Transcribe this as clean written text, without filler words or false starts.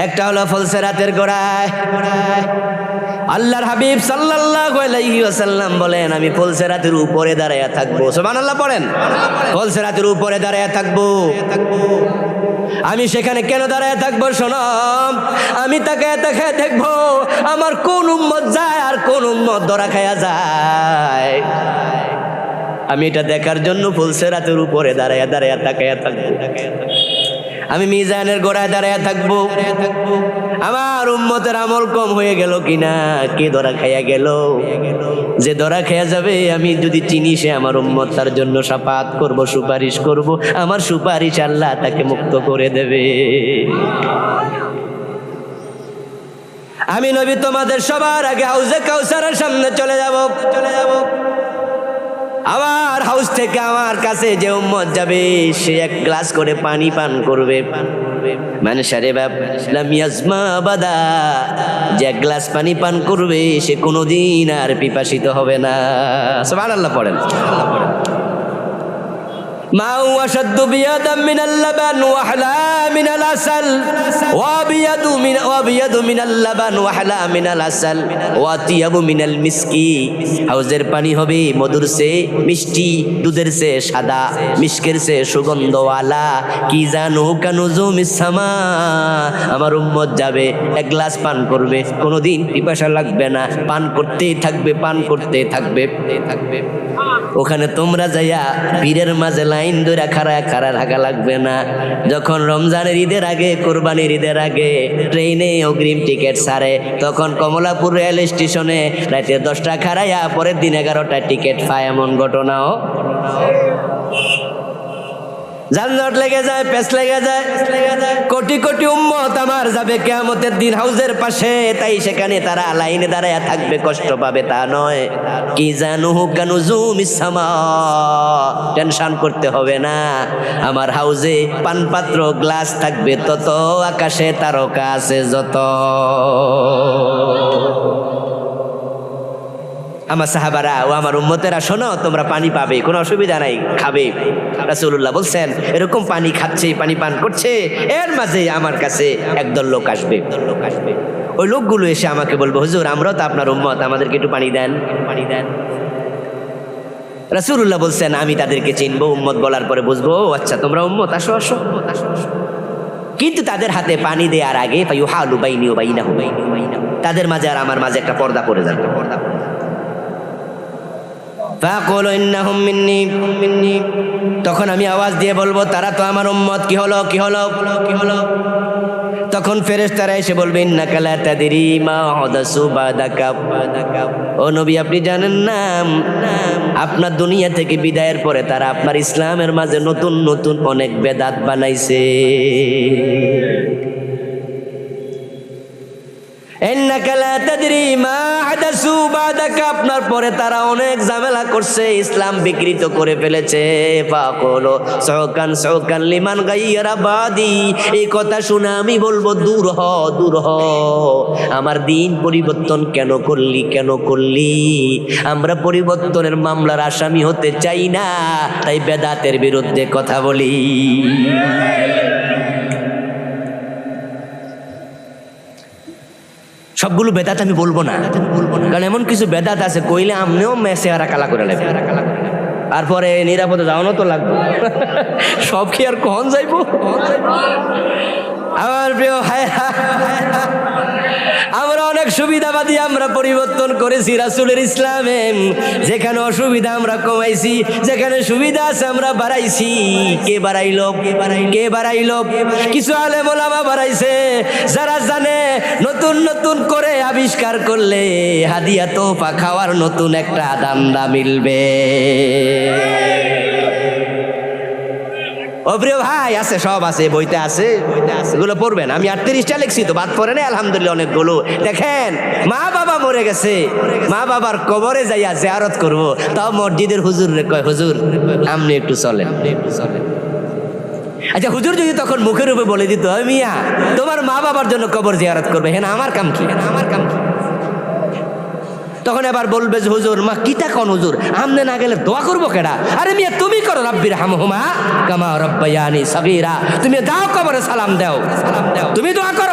একটা হলো ফুলসিরাতের গোড়ায় আল্লাহর হাবিব সাল্লাল্লাহু আলাইহি ওয়াসাল্লাম বলেন, আমি ফুলসিরাতের উপরে দাঁড়ায়া থাকবো। সুবহানাল্লাহ পড়েন। ফুলসিরাতের উপরে দাঁড়ায়া থাকবো। আমি সেখানে কেন দাঁড়ায় থাকবো? শোনো, আমি তাকায় তাকায় দেখবো আমার কোন উম্মত যায় আর কোন উম্মত ধরা খায়া যায়। আমি এটা দেখার জন্য ফুলসিরাতের উপরে দাঁড়ায় দাঁড়ায় তাকায় থাকবো। আমি মিজানের গোড়ায় দাঁড়ায় থাকবো, আমার উম্মতের আমল কম হয়ে গেল কিনা, কে ধরা খাইয়া গেল। যে ধরা খাইয়া যাবে আমি যদি চিনি সে আমার উম্মত, তার জন্য শাফাআত করব, সুপারিশ করব, আমার সুপারিশ আল্লাহ তাকে মুক্ত করে দেবে। আমি নবী তোমাদের সবার আগে হাউজে কাউসারের সামনে চলে যাব। আমার হাউস থেকে আমার কাছে যে উম্মত যাবে সে এক গ্লাস করে পানি পান করবে। মানে শারিবা লাম ইয়াজমা বাদা, যে এক গ্লাস পানি পান করবে সে কোনোদিন আর পিপাসিত হবে না। সুবহানাল্লাহ পড়েন। মাউ আশাদ্দু বিয়াদাম মিনাল লাবান ওয়া আহলা মিনাল আসাল ওয়া বিয়াদু মিনাল লাবান ওয়া আহলা মিনাল আসাল ওয়াতিয়াবু মিনাল মিসকি। হাউজের পানি হবে মধুর সে মিষ্টি, দুধের সে সাদা, মিষ্কের সে সুগন্ধওয়ালা। কি জানো কানুজুমিস সামা, আমার উম্মত যাবে এক গ্লাস পান করবে, কোনোদিন পিপাসা লাগবে না, পান করতেই থাকবে, পান করতে থাকবে। ওখানে তোমরা যাইয়া পীরের মাঝে লাইন ধরে খাড়া থাকা লাগবে না। যখন রমজানের ঈদের আগে, কোরবানির ঈদের আগে ট্রেনে অগ্রিম টিকিট ছাড়ে, তখন কমলাপুর রেল স্টেশনে রাতে 10টা খাড়াইয়া পরের দিন 11টা টিকিট পায়, এমন ঘটনাও। যানজট লেগে যায়, পেছ লেগে যায়, কোটি কোটি উম্মত আমার যাবে কিয়ামতের দিন হাউজের পাশে, তাই সেখানে তারা লাইনে দাঁড়ায় থাকবে, কষ্ট পাবে তা নয়। কি জানুহু কানুজুমিস সামা, টেনশন করতে হবে না, আমার হাউজে পানপাত্র গ্লাস থাকবে তত, আকাশে তারকা আছে যত। আমার সাহাবারা ও আমার উম্মতেরা, শোনো, তোমরা পানি পাবে, কোনো অসুবিধা নাই, খাবে। রাসূলুল্লাহ বলছেন এরকম পানি খাচ্ছে, পানি পান করছে, এর মাঝে আমার কাছে একদল লোক আসবে। ওই লোকগুলো এসে আমাকে বলবো, হুজুর আমরাও তো আপনার উম্মত, আমাদেরকে একটু পানি দেন, পানি দেন। রাসূলুল্লাহ বলছেন আমি তাদেরকে চিনবো, উম্মত বলার পরে বুঝবো, আচ্ছা তোমরা উম্মত, আসো আসো। কিন্তু তাদের হাতে পানি দেওয়ার আগে ফায়ুহালু বাইনি ওয়া বাইনাহু, তাদের মাঝে আর আমার মাঝে একটা পর্দা পড়ে যাবে। ফাকুলু ইন্নাহুম মিন্নি, তখন আমি আওয়াজ দিয়ে বলবো তারা তো আমার উম্মত। কি হলো, কি হলো, কি হলো? তখন ফেরেশতারা এসে বলবে ইন্নাকা লা তাদরি মা হাদাসু বাদাকা। ও নবী আপনি জানেন না, আপনার দুনিয়া থেকে বিদায়ের পরে তারা আপনার ইসলামের মাঝে নতুন নতুন অনেক বেদাত বানাইছে। ইন্নাকা লা তাদরি মা হাদাসু বাদাকা, আপনার পরে তারা অনেক ঝামেলা করছে, ইসলাম বিকৃত করে ফেলেছে। ফাকুলু সুকান সুকান লিমান গায়রা বাদি, এই কথা শুনে আমি বলবো দূর হ, দূর হ, আমার দিন পরিবর্তন কেন করলি, কেন করলি? আমরা পরিবর্তনের মামলার আসামি হতে চাই না, তাই বেদাতের বিরুদ্ধে কথা বলি। সবগুলো বেদাত আমি বলবো না, কারণ এমন কিছু বেদাত আছে কইলে আমনেও মেসেহারা কালা করে নেবে, তারপরে নিরাপদে যাওয়ানো তো লাগবে। সব কি আর কখন যাইবো? আমার প্রিয় ভাই, আমরা অনেক সুবিধাবাদী, আমরা পরিবর্তন করেছি রাসূলের ইসলামে। যেখানে অসুবিধা আমরা কমাইছি, যেখানে সুবিধা আছে আমরা বাড়াইছি। কে বাড়াইলো? কে বাড়াইলো? কিছু আলেম ওলামা বাড়াইছে, যারা জানে নতুন নতুন করে আবিষ্কার করলে হাদিয়া তোফা খাওয়ার নতুন একটা দান্দা মিলবে। ও প্রিয় ভাই, আছে, সব আছে, বইতে আছে, এগুলো পড়বেন। আমি 38টা লিখছি তো, বাদ পড়ে নেই আলহামদুলিল্লাহ অনেকগুলো। দেখেন, মা বাবা মরে গেছে, মা বাবার কবরে যাইয়া জিয়ারত করব, তাও মসজিদের হুজুর রে কয়, হুজুর আপনি একটু চলেন। আচ্ছা হুজুর যদি তখন মুখের উপরে বলে দিত, মিয়া তোমার মা বাবার জন্য কবর জিয়ারত করবে, হ্যাঁ আমার কাম কি, আমার কাম কি? তখন এবার বলবে যে হুজুর মা কিতা কোন হুজুর, আমনে না গেলে দোয়া করবো কেডা? আরে মিয়া তুমি করো, রাব্বির হামহুমা কামা রাব্বায়ানি সাগীরা, তুমি দাও কবরে সালাম দাও, তুমি দোয়া করো।